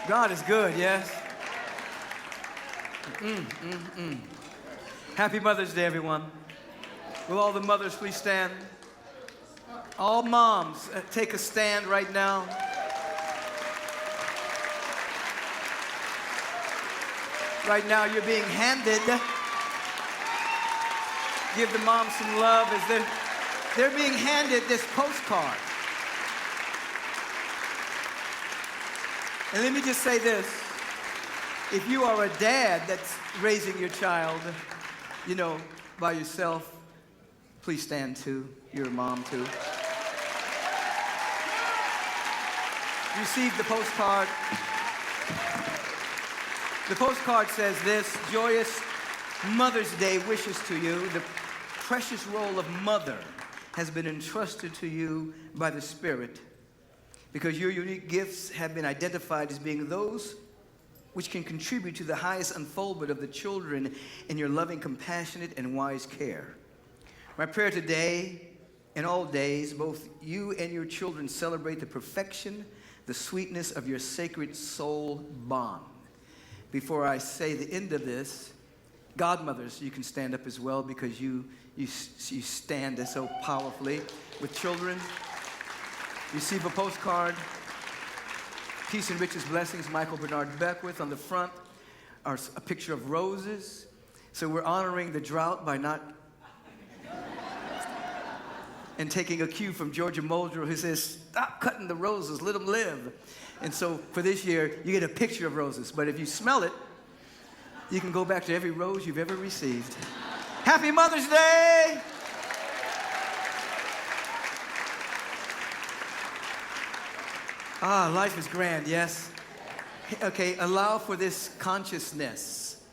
God is good, yes? Happy Mother's Day, everyone. Will all the mothers please stand? All moms, take a stand right now. Right now, you're being handed. Give the moms some love as they're being handed this postcard. And let me just say this. If you are a dad that's raising your child, by yourself, please stand too. You're a mom too. Receive the postcard. The postcard says this: joyous Mother's Day wishes to you. The precious role of mother has been entrusted to you by the Spirit, because your unique gifts have been identified as being those which can contribute to the highest unfoldment of the children in your loving, compassionate, and wise care. My prayer today and all days, both you and your children celebrate the perfection, the sweetness of your sacred soul bond. Before I say the end of this, godmothers, you can stand up as well, because you stand so powerfully with children. Receive a postcard. Peace and riches, blessings, Michael Bernard Beckwith. On the front are a picture of roses. So we're honoring the drought by not... and taking a cue from Georgia Muldrow, who says, stop cutting the roses, let them live. And so for this year, you get a picture of roses. But if you smell it, you can go back to every rose you've ever received. Happy Mother's Day! Life is grand, yes? Okay, allow for this consciousness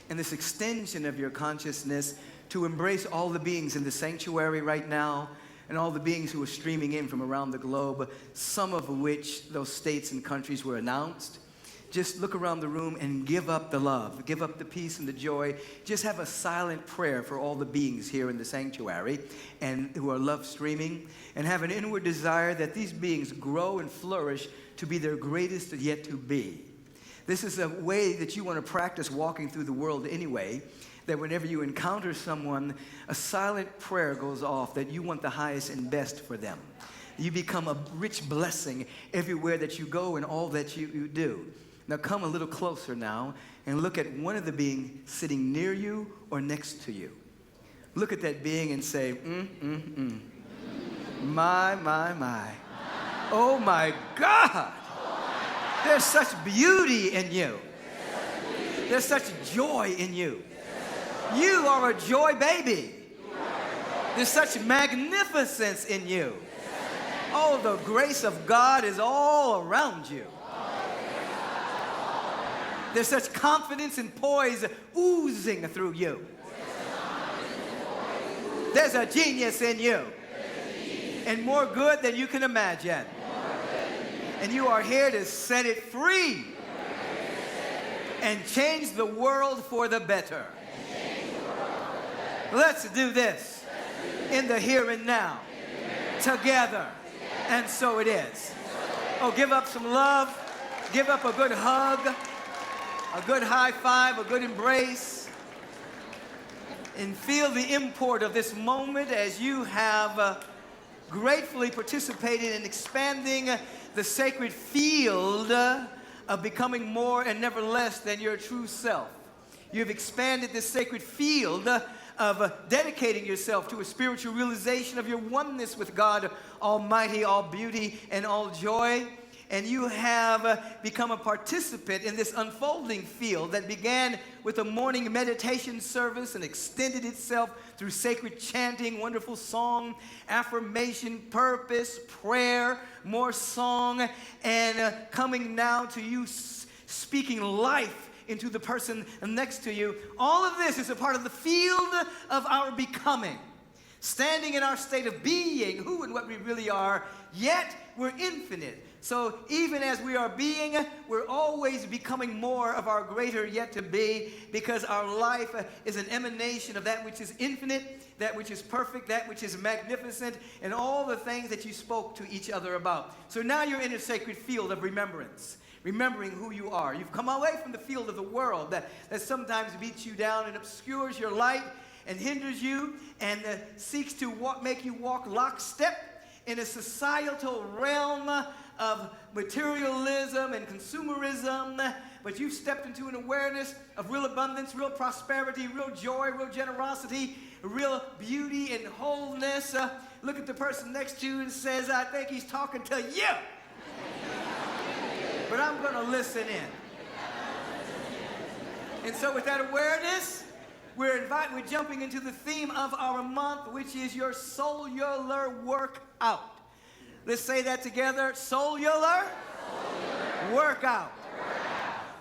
and this extension of your consciousness to embrace all the beings in the sanctuary right now and all the beings who are streaming in from around the globe, some of which those states and countries were announced. Just look around the room and give up the love, give up the peace and the joy. Just have a silent prayer for all the beings here in the sanctuary and who are love streaming, and have an inward desire that these beings grow and flourish to be their greatest yet to be. This is a way that you want to practice walking through the world anyway, that whenever you encounter someone, a silent prayer goes off that you want the highest and best for them. You become a rich blessing everywhere that you go and all that you do. Now come a little closer now and look at one of the beings sitting near you or next to you. Look at that being and say, My. Oh my God. There's such beauty in you. There's such joy in you. You are a joy baby. There's such magnificence in you. Oh, the grace of God is all around you. There's such confidence and poise oozing through you. There's a genius in you. And more good than you can imagine. And you are here to set it free. And change the world for the better. Let's do this in the here and now. Together. And so it is. Oh, give up some love. Give up a good hug. A good high five, a good embrace, and feel the import of this moment as you have gratefully participated in expanding the sacred field of becoming more and never less than your true self. You've expanded this sacred field of dedicating yourself to a spiritual realization of your oneness with God Almighty, all beauty and all joy. And you have become a participant in this unfolding field that began with a morning meditation service and extended itself through sacred chanting, wonderful song, affirmation, purpose, prayer, more song, and coming now to you speaking life into the person next to you. All of this is a part of the field of our becoming. Standing in our state of being, who and what we really are, yet we're infinite. So even as we are being, we're always becoming more of our greater yet to be, because our life is an emanation of that which is infinite, that which is perfect, that which is magnificent, and all the things that you spoke to each other about. So now you're in a sacred field of remembrance. remembering who you are. You've come away from the field of the world that sometimes beats you down and obscures your light and hinders you and seeks to make you walk lockstep in a societal realm of materialism and consumerism. But you've stepped into an awareness of real abundance, real prosperity, real joy, real generosity, real beauty and wholeness. Look at the person next to you and says, I think he's talking to you. But I'm going to listen in. And so with that awareness, we're jumping into the theme of our month, which is your cellular workout. Let's say that together. Cellular workout.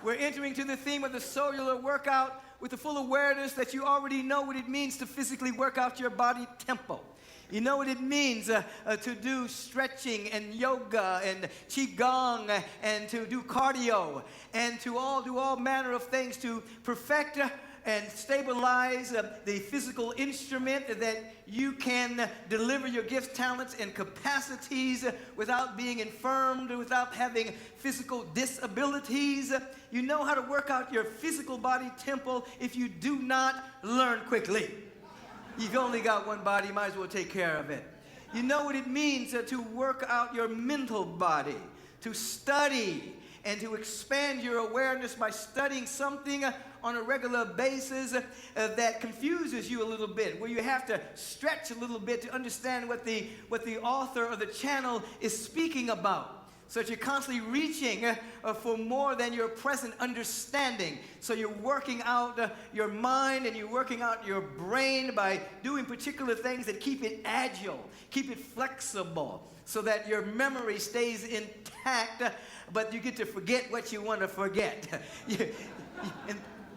We're entering to the theme of the cellular workout with the full awareness that you already know what it means to physically work out your body tempo. You know what it means to do stretching and yoga and qigong and to do cardio and to do all manner of things to perfect and stabilize the physical instrument that you can deliver your gifts, talents, and capacities without being infirmed, without having physical disabilities. You know how to work out your physical body tempo if you do not learn quickly. You've only got one body, you might as well take care of it. You know what it means to work out your mental body, to study and to expand your awareness by studying something on a regular basis that confuses you a little bit, where you have to stretch a little bit to understand what the author or the channel is speaking about. So that you're constantly reaching for more than your present understanding. So you're working out your mind and you're working out your brain by doing particular things that keep it agile, keep it flexible, so that your memory stays intact, but you get to forget what you want to forget.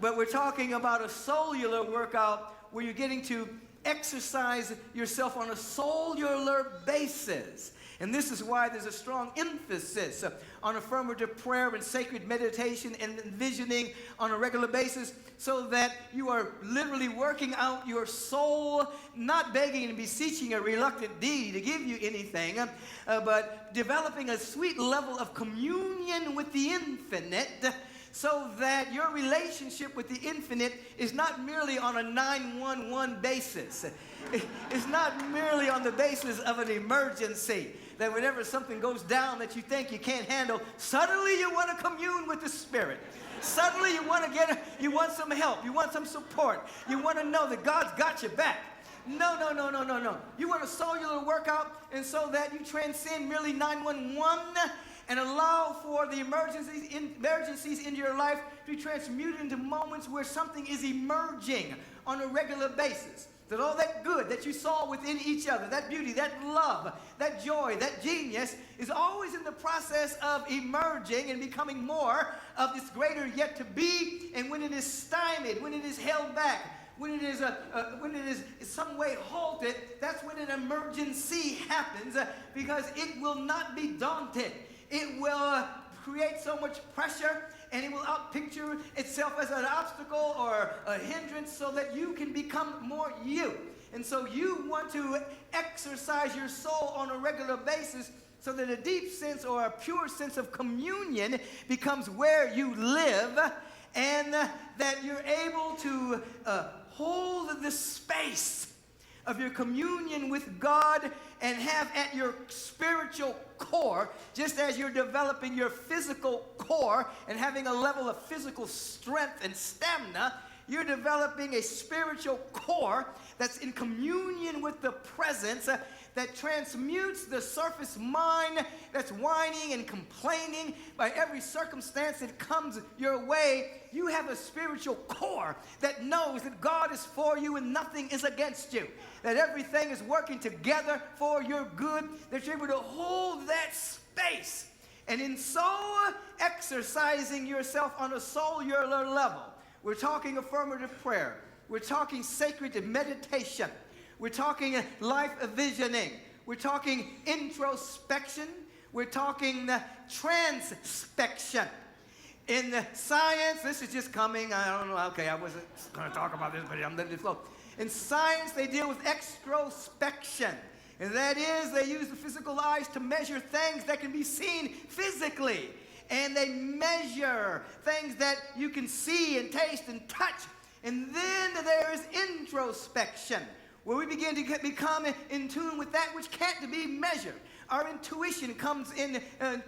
But we're talking about a cellular workout where you're getting to exercise yourself on a cellular basis. And this is why there's a strong emphasis on affirmative prayer and sacred meditation and envisioning on a regular basis, so that you are literally working out your soul, not begging and beseeching a reluctant deity to give you anything, but developing a sweet level of communion with the infinite, so that your relationship with the infinite is not merely on a 911 basis. It's not merely on the basis of an emergency, that whenever something goes down that you think you can't handle, suddenly you want to commune with the Spirit. Suddenly you want some help, you want some support. You want to know that God's got your back. No. You want a cellular workout, and so that you transcend merely 911 and allow for the emergencies in your life to be transmuted into moments where something is emerging on a regular basis. That all that good that you saw within each other, that beauty, that love, that joy, that genius, is always in the process of emerging and becoming more of this greater yet to be. And when it is stymied, when it is held back, when it is in some way halted, that's when an emergency happens, because it will not be daunted. It will create so much pressure, and it will outpicture itself as an obstacle or a hindrance, so that you can become more you. And so you want to exercise your soul on a regular basis, so that a deep sense or a pure sense of communion becomes where you live, and that you're able to hold the space of your communion with God and have at your spiritual core, just as you're developing your physical core and having a level of physical strength and stamina, you're developing a spiritual core that's in communion with the presence, that transmutes the surface mind that's whining and complaining by every circumstance that comes your way. You have a spiritual core that knows that God is for you and nothing is against you, that everything is working together for your good, that you're able to hold that space. And in so exercising yourself on a cellular level, we're talking affirmative prayer, we're talking sacred meditation, we're talking life visioning, we're talking introspection, we're talking transpection. In science, this is just coming, I don't know, okay, I wasn't going to talk about this, but I'm letting it flow. In science, they deal with extrospection. And that is, they use the physical eyes to measure things that can be seen physically. and they measure things that you can see and taste and touch. And then there is introspection, where we begin to become in tune with that which can't be measured. Our intuition comes in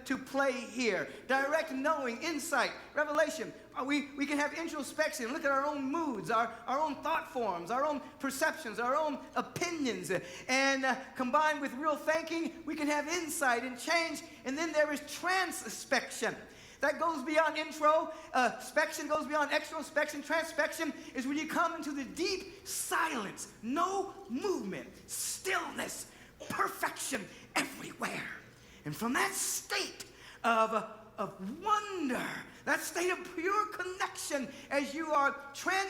to play here. Direct knowing, insight, revelation. We can have introspection, look at our own moods, our own thought forms, our own perceptions, our own opinions. And combined with real thinking, we can have insight and change. And then there is transspection. That goes beyond introspection, goes beyond extrospection. Transpection is when you come into the deep silence, no movement, stillness, perfection everywhere. And from that state of wonder, that state of pure connection, as you are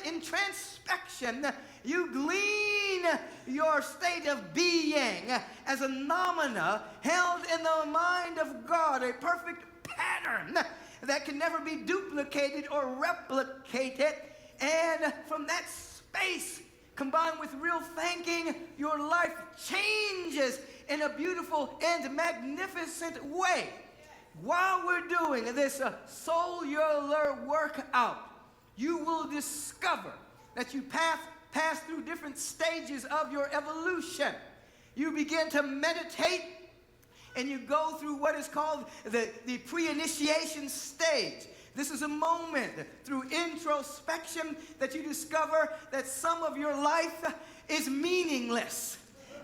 in transpection, you glean your state of being as a nomina held in the mind of God, a perfect pattern that can never be duplicated or replicated. And from that space, combined with real thinking, your life changes in a beautiful and magnificent way. While we're doing this cellular workout, you will discover that you pass through different stages of your evolution. You begin to meditate, and you go through what is called the pre-initiation stage. This is a moment through introspection that you discover that some of your life is meaningless.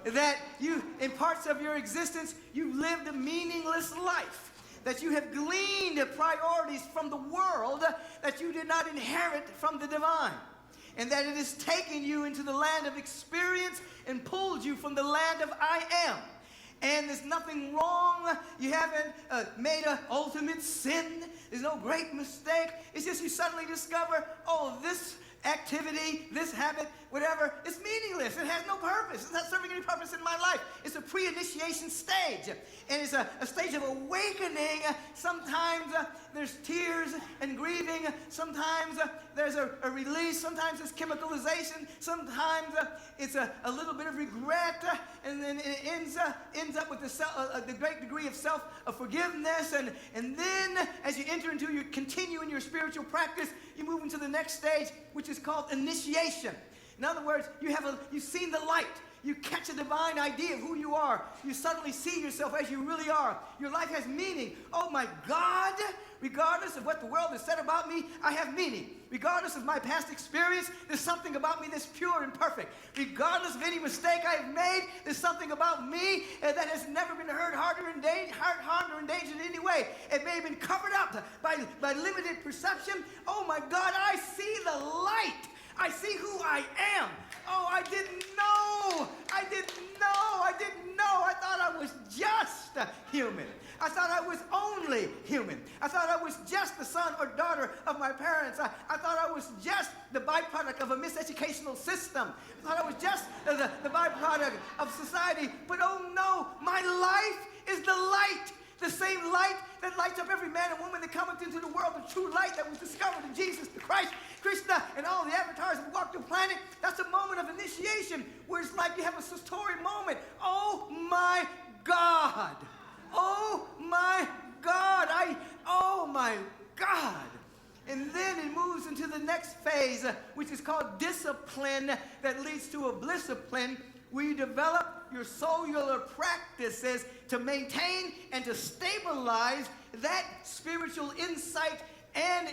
That you, in parts of your existence, you've lived a meaningless life. That you have gleaned priorities from the world that you did not inherit from the divine. And that it has taken you into the land of experience and pulled you from the land of I am. And there's nothing wrong. You haven't made an ultimate sin. There's no great mistake. It's just you suddenly discover, oh, this activity, this habit, whatever, it's meaningless. It has no purpose. It's not serving any purpose in my life. It's a pre-initiation stage. And it's a stage of awakening. Sometimes there's tears and grieving. Sometimes there's a release. Sometimes it's chemicalization. Sometimes it's a little bit of regret. And then it ends up with the great degree of self-forgiveness. And then as you continue in your spiritual practice, you move into the next stage, which is called initiation. In other words, you've seen the light. You catch a divine idea of who you are. You suddenly see yourself as you really are. Your life has meaning. Oh my God, regardless of what the world has said about me, I have meaning. Regardless of my past experience, there's something about me that's pure and perfect. Regardless of any mistake I have made, there's something about me that has never been harmed or endangered in any way. It may have been covered up by limited perception. Oh my God, I see the light. I see who I am. Oh, I didn't know. I thought I was just human. I thought I was only human. I thought I was just the son or daughter of my parents. I thought I was just the byproduct of a miseducational system. I thought I was just the byproduct of society. But oh no, my life is the light. The same light that lights up every man and woman that cometh into the world, the true light that was discovered in Jesus the Christ, Krishna, and all the avatars that walked the planet. That's a moment of initiation where it's like you have a satori moment. Oh my God. Oh my God. Oh my God. And then it moves into the next phase, which is called discipline, that leads to a blissipline, where you develop your cellular practices to maintain and to stabilize that spiritual insight and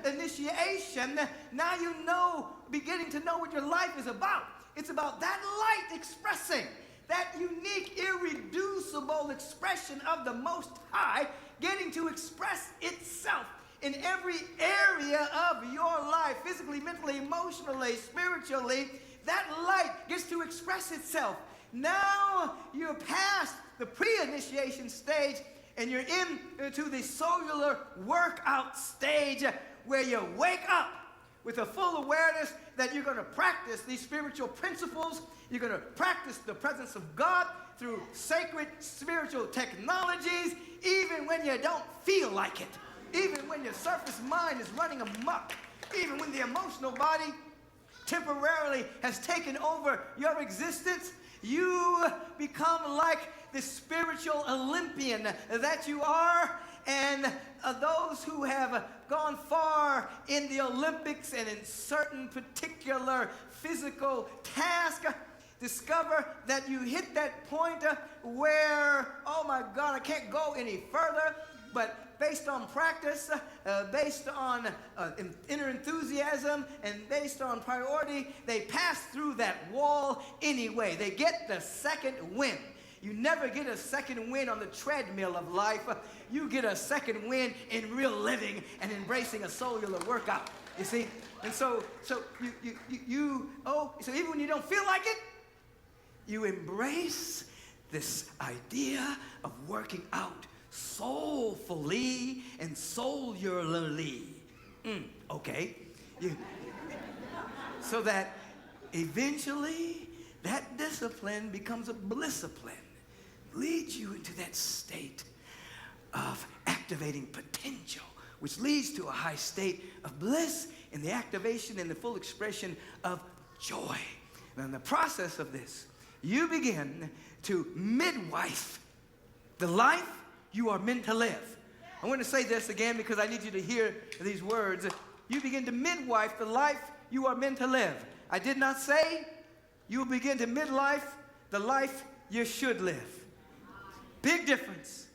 initiation. Now you know, beginning to know what your life is about. It's about that light expressing, that unique, irreducible expression of the Most High, getting to express itself in every area of your life, physically, mentally, emotionally, spiritually. That light gets to express itself. Now you're past the pre-initiation stage and you're into the cellular workout stage, where you wake up with a full awareness that you're going to practice these spiritual principles. You're going to practice the presence of God through sacred spiritual technologies, even when you don't feel like it, even when your surface mind is running amok, even when the emotional body temporarily has taken over your existence. You become like the spiritual Olympian that you are, And those who have gone far in the Olympics and in certain particular physical tasks discover that you hit that point where, oh my God, I can't go any further. But based on practice, based on inner enthusiasm, and based on priority, they pass through that wall anyway. They get the second win. You never get a second win on the treadmill of life. You get a second win in real living and embracing a cellular workout. You see? And so even when you don't feel like it, you embrace this idea of working out soulfully and cellularly. Okay. So that eventually that discipline becomes a blissipline. Leads you into that state of activating potential, which leads to a high state of bliss in the activation and the full expression of joy. And in the process of this, you begin to midwife the life you are meant to live. I want to say this again because I need you to hear these words. You begin to midwife the life you are meant to live. I did not say you will begin to midlife the life you should live. Big difference.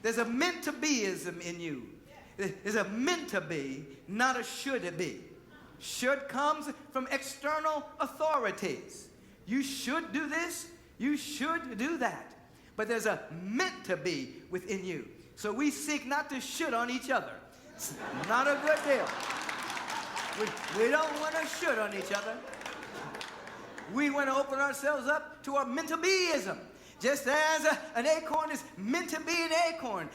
There's a meant to be-ism in you. There's a meant to be, not a should be. Should comes from external authorities. You should do this. You should do that. But there's a meant to be within you. So we seek not to should on each other. It's not a good deal. We don't want to should on each other. We want to open ourselves up to our meant to be-ism. Just as an acorn is meant to be an acorn.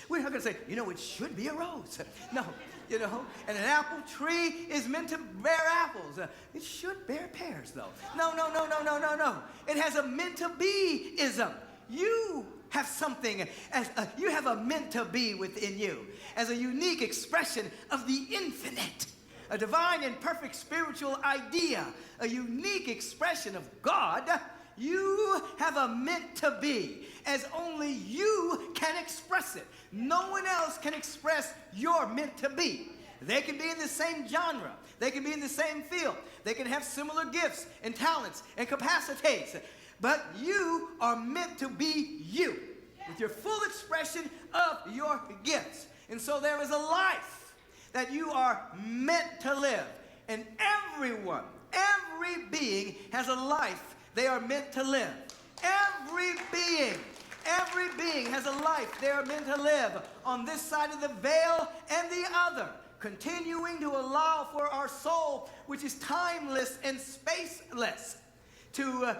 We're not going to say, it should be a rose. No, and an apple tree is meant to bear apples. It should bear pears, though. No. It has a meant to be-ism. You have something, you have a meant to be within you as a unique expression of the infinite. A divine and perfect spiritual idea, a unique expression of God. You have a meant to be, as only you can express it. No one else can express your meant to be. They can be in the same genre. They can be in the same field. They can have similar gifts and talents and capacities. But you are meant to be you, with your full expression of your gifts. And so there is a life that you are meant to live. And everyone, every being has a life they are meant to live. Every being has a life they are meant to live on this side of the veil and the other, continuing to allow for our soul, which is timeless and spaceless, to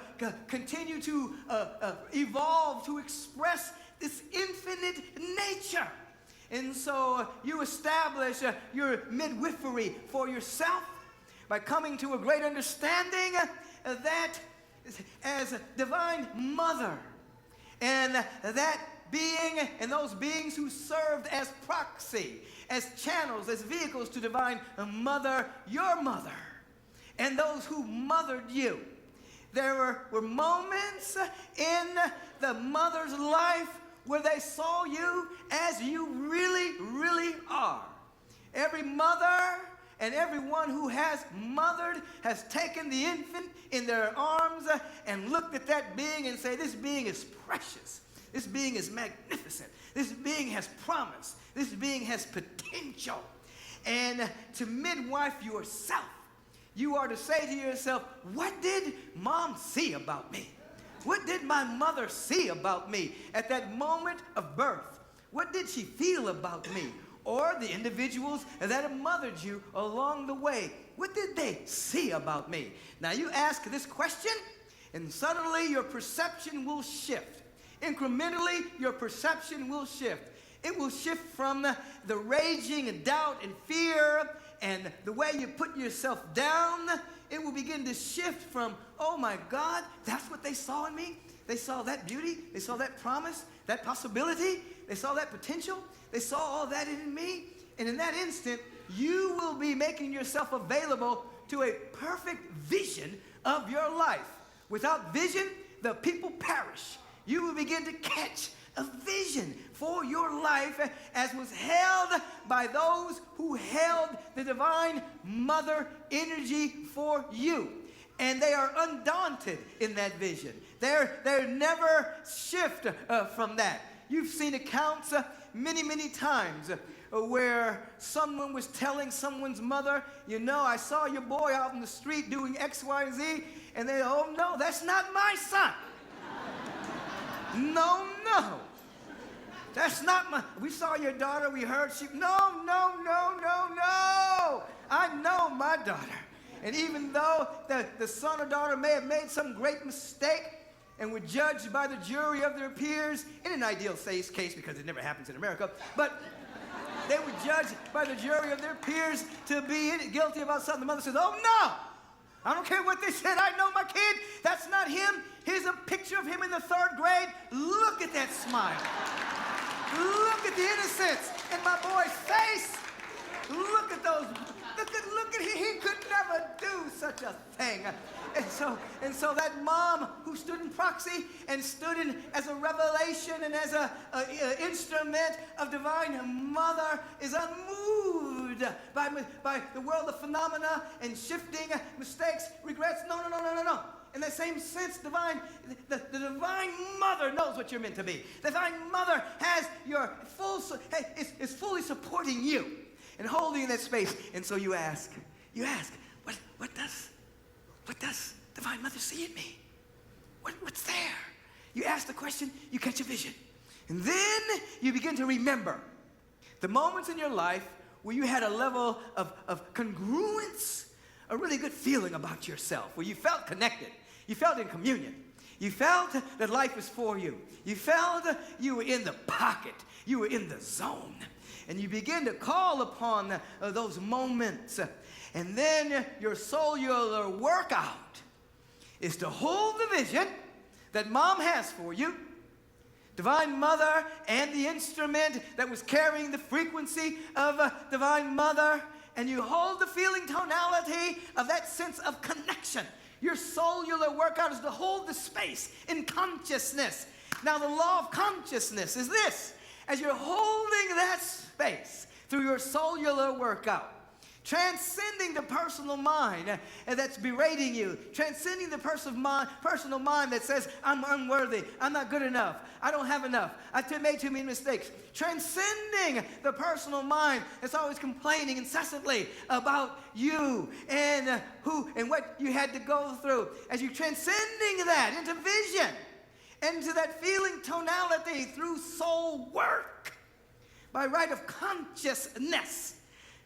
continue to evolve, to express this infinite nature. And so you establish your midwifery for yourself by coming to a great understanding that as a divine mother, and that being and those beings who served as proxy, as channels, as vehicles to divine mother, your mother, and those who mothered you. There were moments in the mother's life where they saw you as you really, really are. Every mother and everyone who has mothered has taken the infant in their arms and looked at that being and say, this being is precious. This being is magnificent. This being has promise. This being has potential. And to midwife yourself, you are to say to yourself, what did mom see about me? What did my mother see about me at that moment of birth? What did she feel about me? Or the individuals that have mothered you along the way. What did they see about me? Now you ask this question, and suddenly your perception will shift. Incrementally, your perception will shift. It will shift from the raging and doubt and fear and the way you put yourself down. It will begin to shift from, oh my God, that's what they saw in me? They saw that beauty. They saw that promise, that possibility. They saw that potential. They saw all that in me. And in that instant, you will be making yourself available to a perfect vision of your life. Without vision, the people perish. You will begin to catch a vision for your life as was held by those who held the divine mother energy for you. And they are undaunted in that vision. They're never shift from that. You've seen accounts many, many times where someone was telling someone's mother, you know, I saw your boy out in the street doing X, Y, and Z, and they, oh no, that's not my son. No, that's not my, we saw your daughter, we heard she, no, I know my daughter. And even though the son or daughter may have made some great mistake and were judged by the jury of their peers, in an ideal case, because it never happens in America, but they were judged by the jury of their peers to be guilty about something. The mother says, oh no, I don't care what they said, I know my kid, that's not him. Here's a picture of him in the 3rd grade. Look at that smile. Look at the innocence in my boy's face. Look at those, look at he could never do such a thing. And so that mom who stood in proxy and stood in as a revelation and as a instrument of divine mother is unmoved by the world of phenomena and shifting mistakes, regrets. No. In that same sense, the divine mother knows what you're meant to be. The divine mother has your is fully supporting you and holding in that space. And so you ask, what does divine mother see in me? What's there? You ask the question, you catch a vision. And then you begin to remember the moments in your life where you had a level of congruence, a really good feeling about yourself, where you felt connected. You felt in communion. You felt that life was for you. You felt you were in the pocket. You were in the zone. And you begin to call upon those moments. And then your cellular workout is to hold the vision that mom has for you, divine mother, and the instrument that was carrying the frequency of divine mother, and you hold the feeling tonality of that sense of connection. Your cellular workout is to hold the space in consciousness. Now, the law of consciousness is this. As you're holding that space through your cellular workout, transcending the personal mind that's berating you, transcending the personal mind that says, I'm unworthy, I'm not good enough, I don't have enough, I've made too many mistakes, transcending the personal mind that's always complaining incessantly about you and who and what you had to go through. As you're transcending that into vision, into that feeling tonality through soul work, by right of consciousness.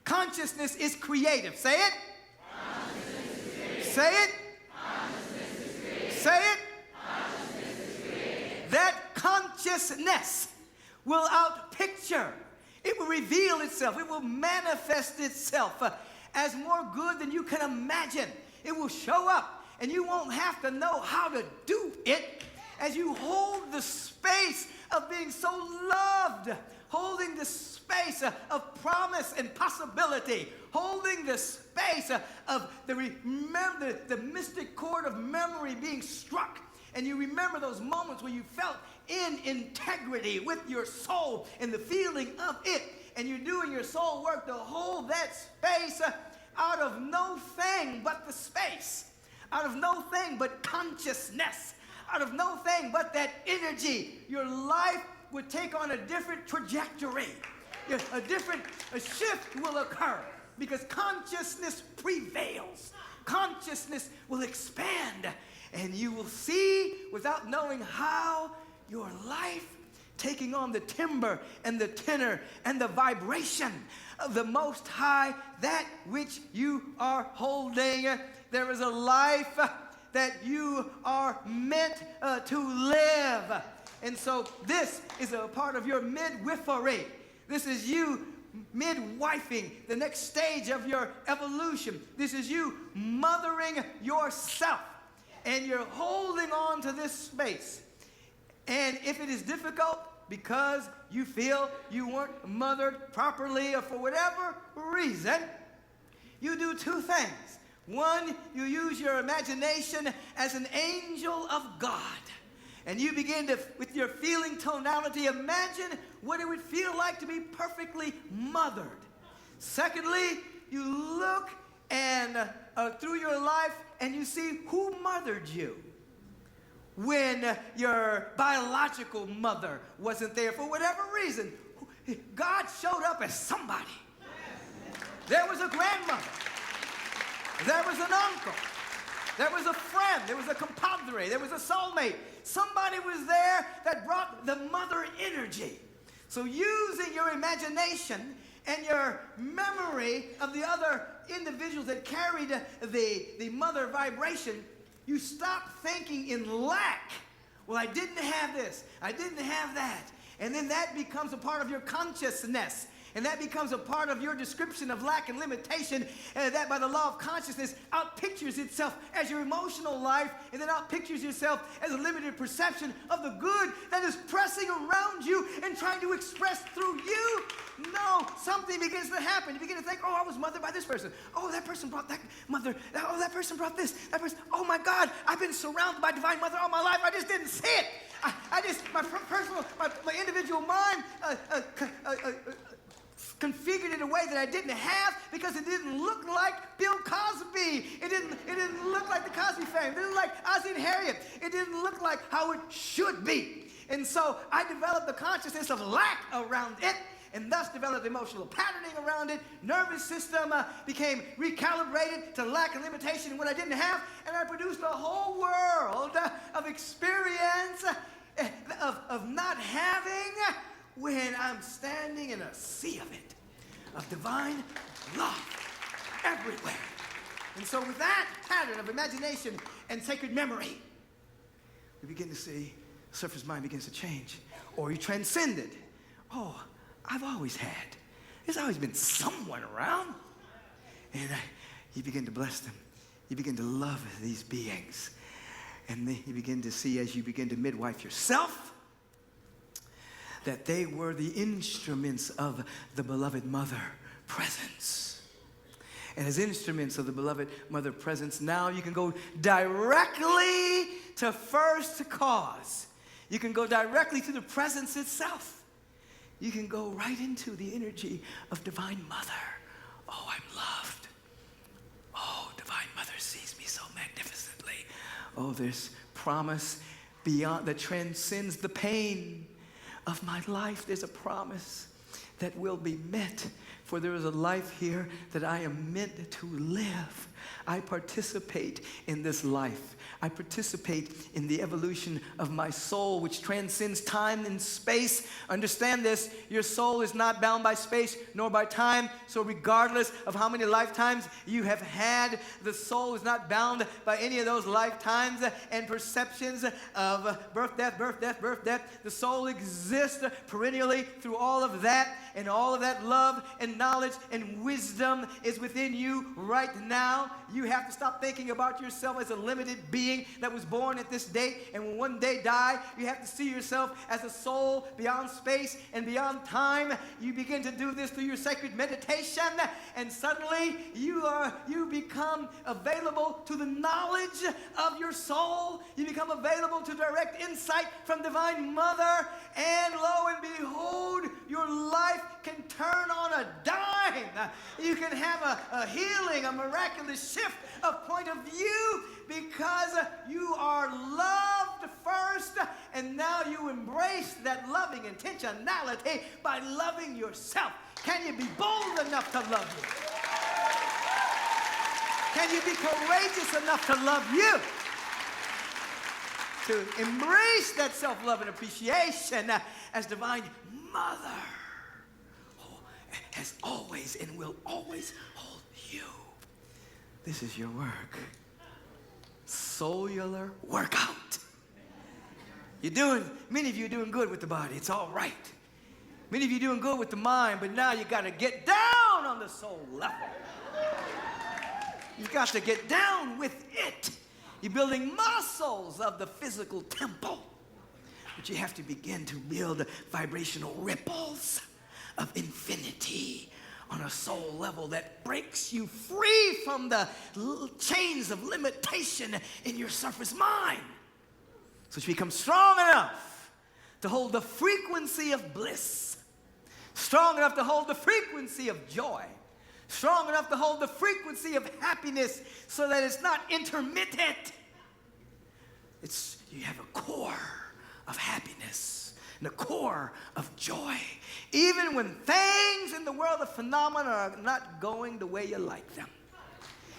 Consciousness is creative. Say it. Consciousness is creative. Say it. Consciousness is creative. Say it. Consciousness is creative. That consciousness will outpicture. It will reveal itself. It will manifest itself as more good than you can imagine. It will show up, and you won't have to know how to do it as you hold the space of being so loved, holding the space of promise and possibility, holding the space of the mystic chord of memory being struck. And you remember those moments where you felt in integrity with your soul and the feeling of it. And you're doing your soul work to hold that space out of no thing but the space, out of no thing but consciousness, out of no thing but that energy. Your life would take on a different trajectory. A shift will occur because consciousness prevails. Consciousness will expand, and you will see, without knowing how, your life taking on the timbre and the tenor and the vibration of the Most High, that which you are holding. There is a life that you are meant to live. And so this is a part of your midwifery. This is you midwifing the next stage of your evolution. This is you mothering yourself. And you're holding on to this space. And if it is difficult because you feel you weren't mothered properly or for whatever reason, you do two things. One, you use your imagination as an angel of God. And you begin to, with your feeling tonality, imagine what it would feel like to be perfectly mothered. Secondly, you look and through your life and you see who mothered you when your biological mother wasn't there for whatever reason. God showed up as somebody. There was a grandmother. There was an uncle. There was a friend. There was a compadre. There was a soulmate. Somebody was there that brought the mother energy. So using your imagination and your memory of the other individuals that carried the mother vibration, you stop thinking in lack. Well, I didn't have this. I didn't have that. And then that becomes a part of your consciousness. And that becomes a part of your description of lack and limitation, and that by the law of consciousness outpictures itself as your emotional life, and then outpictures yourself as a limited perception of the good that is pressing around you and trying to express through you. No, something begins to happen. You begin to think, oh, I was mothered by this person. Oh, that person brought that mother. Oh, that person brought this. That person. Oh, my God, I've been surrounded by divine mother all my life. I just didn't see it. My individual mind configured in a way that I didn't have because it didn't look like Bill Cosby. It didn't look like the Cosby family. It didn't look like Ozzie and Harriet. It didn't look like how it should be. And so I developed the consciousness of lack around it, and thus developed emotional patterning around it. Nervous system became recalibrated to lack and limitation in what I didn't have, and I produced a whole world of experience of not having when I'm standing in a sea of it, of divine love everywhere. And so with that pattern of imagination and sacred memory, we begin to see the surface mind begins to change. Or you transcend it. Oh, I've always had. There's always been someone around. And you begin to bless them. You begin to love these beings. And then you begin to see, as you begin to midwife yourself, that they were the instruments of the beloved mother presence. And as instruments of the beloved mother presence, now you can go directly to first cause. You can go directly to the presence itself. You can go right into the energy of divine mother. Oh, I'm loved. Oh, divine mother sees me so magnificently. Oh, there's promise beyond that transcends the pain of my life. There's a promise that will be met, for there is a life here that I am meant to live. I participate in this life. I participate in the evolution of my soul, which transcends time and space. Understand this, your soul is not bound by space nor by time, so regardless of how many lifetimes you have had, the soul is not bound by any of those lifetimes and perceptions of birth, death, birth, death, birth, death. The soul exists perennially through all of that, and all of that love and knowledge and wisdom is within you right now. You have to stop thinking about yourself as a limited being that was born at this date and will one day die. You have to see yourself as a soul beyond space and beyond time. You begin to do this through your sacred meditation, and suddenly you become available to the knowledge of your soul. You become available to direct insight from Divine Mother, and lo and behold, your life can turn on a dime. You can have a healing, a miraculous shift of point of view, because you are loved first, and now you embrace that loving intentionality by loving yourself. Can you be bold enough to love you? Can you be courageous enough to love you? To embrace that self-love and appreciation as Divine Mother, who has always and will always hold you. This is your work. Cellular workout. Many of you are doing good with the body. It's all right. Many of you are doing good with the mind, but now you got to get down on the soul level. You've got to get down with it. You're building muscles of the physical temple, but you have to begin to build vibrational ripples of infinity on a soul level that breaks you free from the chains of limitation in your surface mind. So she becomes strong enough to hold the frequency of bliss, strong enough to hold the frequency of joy, strong enough to hold the frequency of happiness so that it's not intermittent. You have a core of happiness and a core of joy. Even when things in the world of phenomena are not going the way you like them.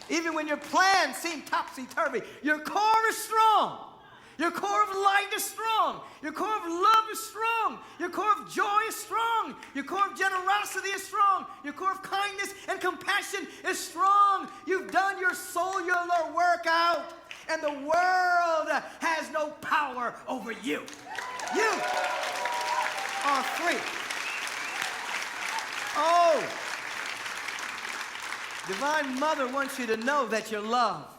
Even when your plans seem topsy-turvy, your core is strong. Your core of light is strong. Your core of love is strong. Your core of joy is strong. Your core of generosity is strong. Your core of kindness and compassion is strong. You've done your cellular workout, and the world has no power over you. You are free. Oh, Divine Mother wants you to know that you're loved.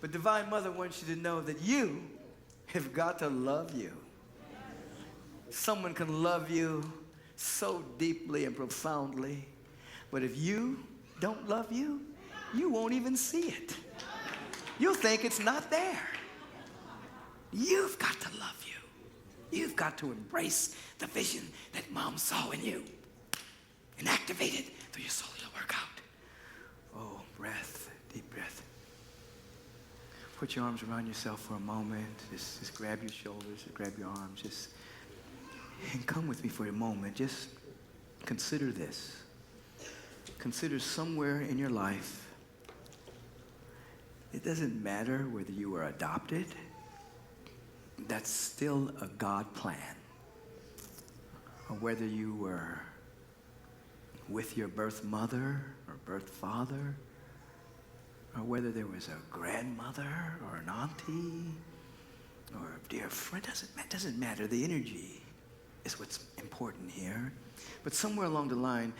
But Divine Mother wants you to know that you have got to love you. Someone can love you so deeply and profoundly, but if you don't love you, you won't even see it. You'll think it's not there. You've got to love you. You've got to embrace the vision that Mom saw in you and activate it through your cellular workout. Oh, breath, deep breath. Put your arms around yourself for a moment. Just grab your shoulders, just grab your arms. And come with me for a moment. Just consider this. Consider somewhere in your life, it doesn't matter whether you were adopted, that's still a God plan. Or whether you were with your birth mother or birth father, or whether there was a grandmother or an auntie or a dear friend, doesn't matter. The energy is what's important here. But somewhere along the line,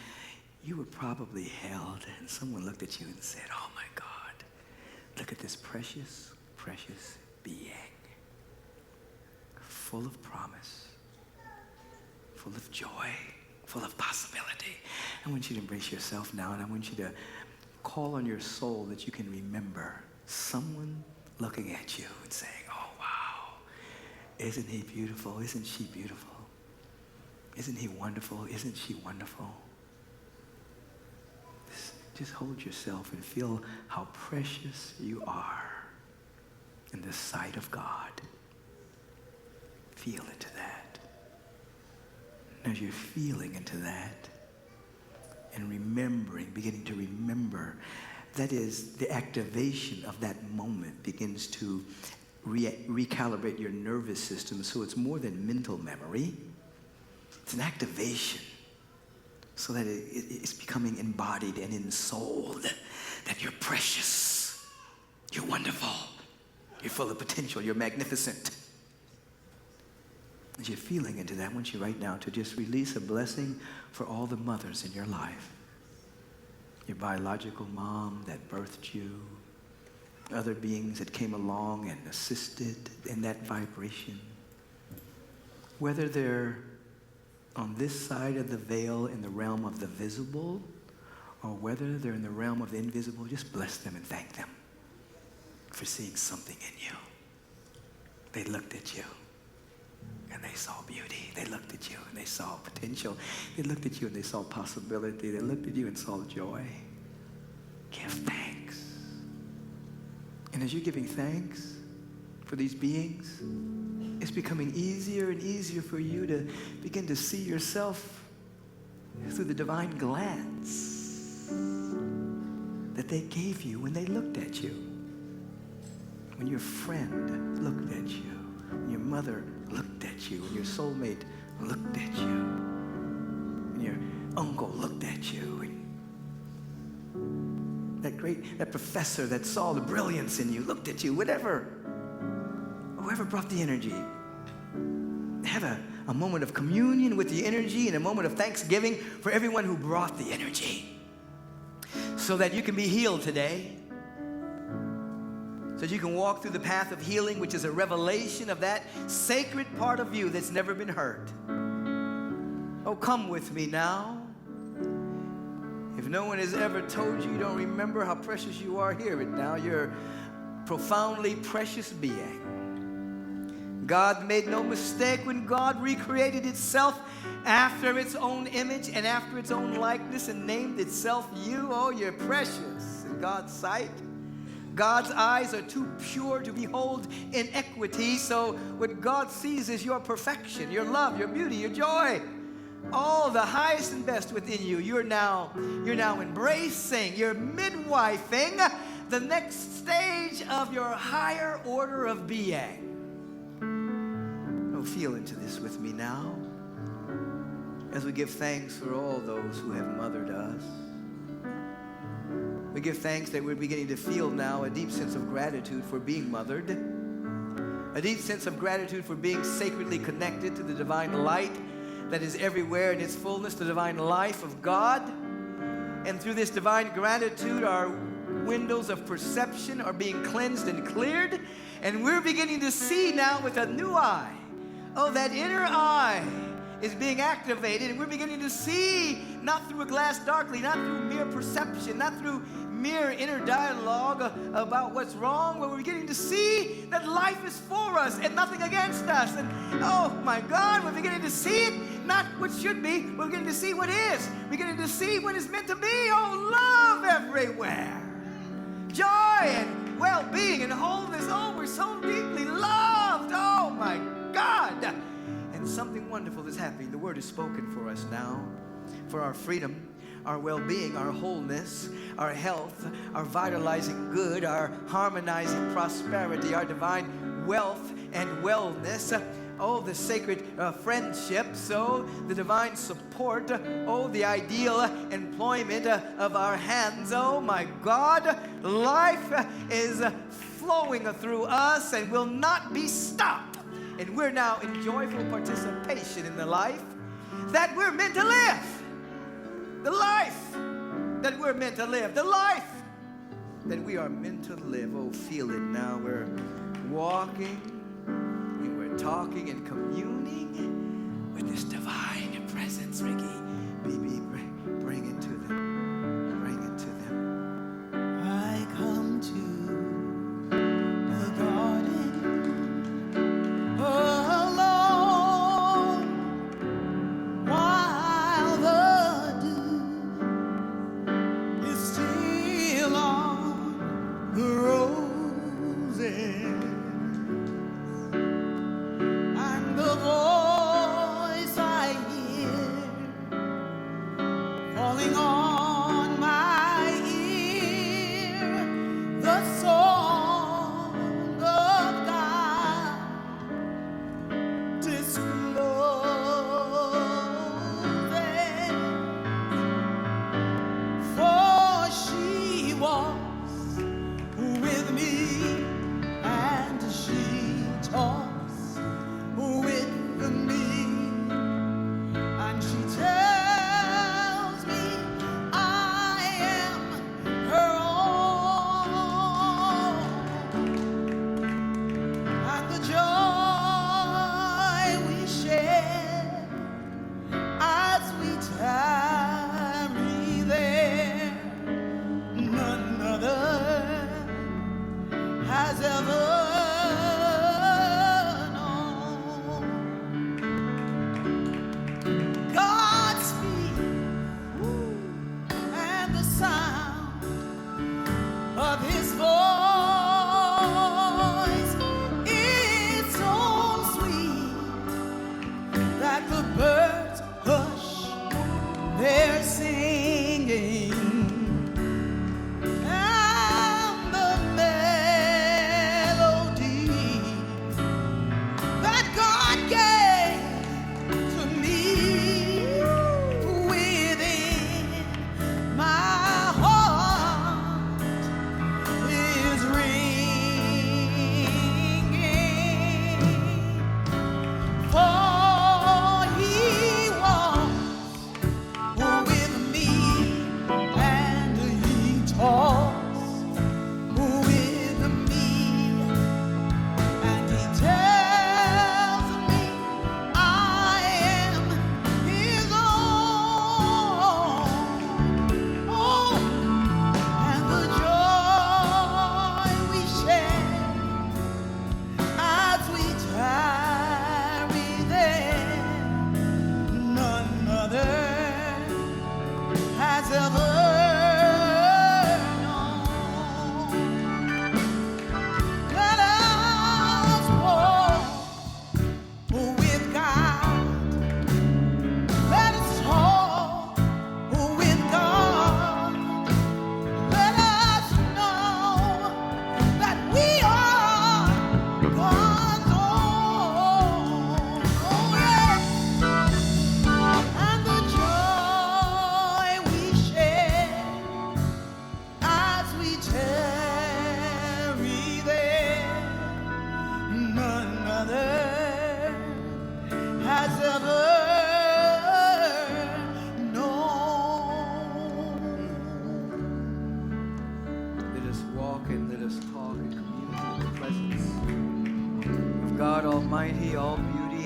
you were probably held and someone looked at you and said, oh my God, look at this precious, precious being, full of promise, full of joy, full of possibility. I want you to embrace yourself now, and I want you to call on your soul that you can remember someone looking at you and saying, oh, wow, isn't he beautiful? Isn't she beautiful? Isn't he wonderful? Isn't she wonderful? Just hold yourself and feel how precious you are in the sight of God. Feel into that. And as you're feeling into that, and remembering, beginning to remember, that is, the activation of that moment begins to recalibrate your nervous system, so it's more than mental memory. It's an activation so that it's becoming embodied and ensouled, that you're precious, you're wonderful, you're full of potential, you're magnificent. As you're feeling into that, I want you right now to just release a blessing for all the mothers in your life. Your biological mom that birthed you, other beings that came along and assisted in that vibration. Whether they're on this side of the veil in the realm of the visible, or whether they're in the realm of the invisible, just bless them and thank them for seeing something in you. They looked at you and they saw beauty. They looked at you and they saw potential. They looked at you and they saw possibility. They looked at you and saw joy. Give thanks. And as you're giving thanks for these beings, it's becoming easier and easier for you to begin to see yourself through the divine glance that they gave you when they looked at you. When your friend looked at you, when your mother looked at you, when your soulmate looked at you, when your uncle looked at you, and that professor that saw the brilliance in you looked at you, whoever brought the energy. Have a moment of communion with the energy and a moment of thanksgiving for everyone who brought the energy, so that you can be healed today, so that you can walk through the path of healing, which is a revelation of that sacred part of you that's never been hurt. Oh, come with me now. If no one has ever told you don't remember how precious you are, hear it now. You're a profoundly precious being. God made no mistake when God recreated itself after its own image and after its own likeness and named itself you. Oh, you're precious in God's sight. God's eyes are too pure to behold inequity, so what God sees is your perfection, your love, your beauty, your joy. All the highest and best within you. You're now embracing, you're midwifing the next stage of your higher order of being. Oh, feel into this with me now as we give thanks for all those who have mothered us. We give thanks that we're beginning to feel now a deep sense of gratitude for being mothered, a deep sense of gratitude for being sacredly connected to the divine light that is everywhere in its fullness, the divine life of God. And through this divine gratitude, our windows of perception are being cleansed and cleared, and we're beginning to see now with a new eye. Oh, that inner eye is being activated, and we're beginning to see not through a glass darkly, not through mere perception, not through mere inner dialogue about what's wrong, but we're beginning to see that life is for us and nothing against us. And oh my God, we're beginning to see it, not what should be, we're beginning to see what is. We're beginning to see what is meant to be. Oh, love everywhere. Joy and well-being and wholeness. Oh, we're so deeply loved. Oh my God. And something wonderful is happening. The word is spoken for us now, for our freedom, our well-being, our wholeness, our health, our vitalizing good, our harmonizing prosperity, our divine wealth and wellness. Oh, the sacred friendship, so the divine support, oh, the ideal employment of our hands. Oh my God, life is flowing through us and will not be stopped. And we're now in joyful participation in the life that we're meant to live. The life that we're meant to live. The life that we are meant to live. Oh, feel it now. We're walking and we're talking and communing with this divine presence. Ricky, bring it to them. Bring it to them. I come to the garden alone while the dew is still on the roses, and the voice I hear falling on my ear, the song of God discloses, for she walks with me and she talks with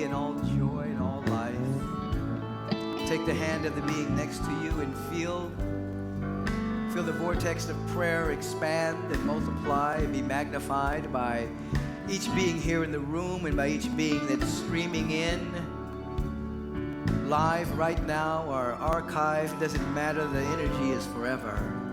and all joy and all life. Take the hand of the being next to you and feel the vortex of prayer expand and multiply and be magnified by each being here in the room and by each being that's streaming in live right now or archive. Doesn't matter, the energy is forever.